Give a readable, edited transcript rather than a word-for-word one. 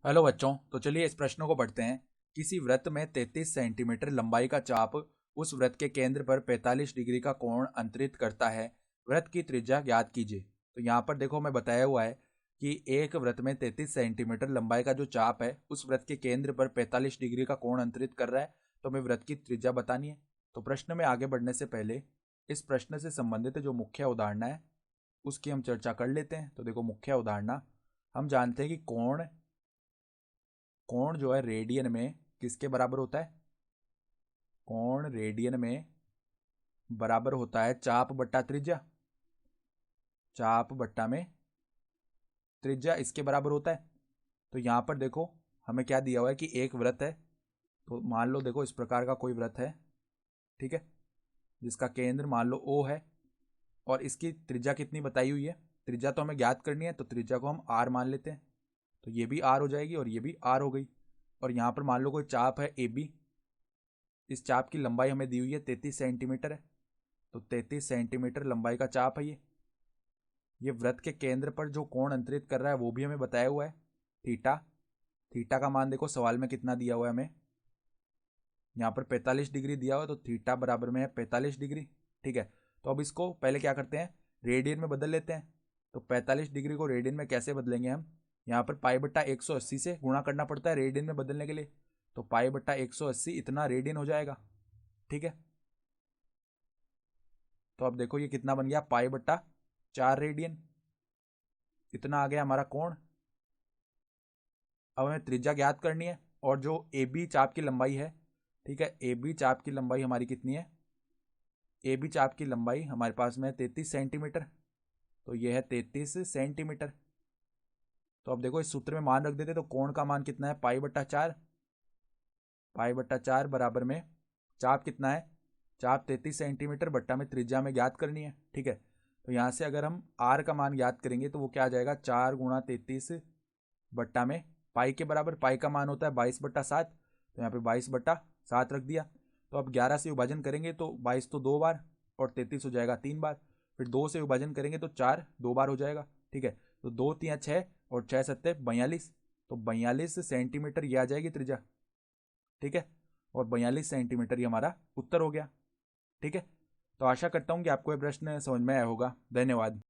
Hello बच्चों, तो चलिए इस प्रश्न को पढ़ते हैं। किसी वृत्त में 33 सेंटीमीटर लंबाई का चाप उस वृत्त के केंद्र पर 45 डिग्री का कोण अंतरित करता है। वृत्त की त्रिज्या ज्ञात कीजिए। तो यहाँ पर देखो मैं बताया हुआ है कि एक वृत्त में 33 सेंटीमीटर लंबाई का जो चाप है उस वृत्त के केंद्र पर 45 डिग्री का कोण अंतरित कर रहा है। तो हमें वृत्त की त्रिज्या बतानी है। तो प्रश्न में आगे बढ़ने से पहले इस प्रश्न से संबंधित जो मुख्य उदाहरण है उसकी हम चर्चा कर लेते हैं। तो देखो मुख्य उदाहरण हम जानते हैं कि कोण कोण जो है रेडियन में किसके बराबर होता है। कोण रेडियन में बराबर होता है चाप बट्टा त्रिज्या। चाप बट्टा में त्रिज्या इसके बराबर होता है। तो यहां पर देखो हमें क्या दिया हुआ है कि एक वृत्त है। तो मान लो देखो इस प्रकार का कोई वृत्त है, ठीक है, जिसका केंद्र मान लो O है और इसकी त्रिज्या कितनी बताई हुई है। त्रिज्या तो हमें ज्ञात करनी है, तो त्रिज्या को हम R मान लेते हैं। तो ये भी R हो जाएगी और ये भी R हो गई। और यहाँ पर मान लो कोई चाप है AB। इस चाप की लंबाई हमें दी हुई है 33 सेंटीमीटर है। तो 33 सेंटीमीटर लंबाई का चाप है ये वृत्त के केंद्र पर जो कोण अंतरित कर रहा है वो भी हमें बताया हुआ है, थीटा। थीटा का मान देखो सवाल में कितना दिया हुआ है हमें, यहाँ पर 45 डिग्री दिया हुआ है। तो थीटा बराबर में है 45 डिग्री, ठीक है। तो अब इसको पहले क्या करते हैं, रेडियन में बदल लेते हैं। तो 45 डिग्री को रेडियन में कैसे बदलेंगे हम, यहाँ पर पाई बट्टा 180 से गुणा करना पड़ता है रेडियन में बदलने के लिए। तो पाई बट्टा 180 इतना रेडियन हो जाएगा, ठीक है। तो अब देखो ये कितना बन गया, पाई बट्टा 4 रेडियन, इतना आ गया हमारा कोण। अब हमें त्रिज्या ज्ञात करनी है और जो ए बी चाप की लंबाई है, ठीक है, ए बी चाप की लंबाई हमारी कितनी है, ए बी चाप की लंबाई हमारे पास में है 33 सेंटीमीटर। तो ये है 33 सेंटीमीटर। तो अब देखो इस सूत्र में मान रख देते तो कोण का मान कितना है, पाई बट्टा 4। पाई बट्टा 4 बराबर में चाप कितना है, चाप 33 सेंटीमीटर बट्टा में त्रिज्या में ज्ञात करनी है, ठीक है। तो यहाँ से अगर हम आर का मान ज्ञात करेंगे तो वो क्या आ जाएगा, 4 गुणा 33 बट्टा में पाई के बराबर, पाई का मान होता है 22/7। तो यहाँ पे 22/7 रख दिया। तो अब 11 से विभाजन करेंगे तो 22 तो 2 बार और 33 हो जाएगा 3 बार। फिर 2 से विभाजन करेंगे तो 4 2 बार हो जाएगा, ठीक है। तो 2 3 6 और 6 7 42। तो 42 सेंटीमीटर ये आ जाएगी त्रिज्या, ठीक है। और 42 सेंटीमीटर ये हमारा उत्तर हो गया, ठीक है। तो आशा करता हूँ कि आपको ये प्रश्न समझ में आया होगा। धन्यवाद।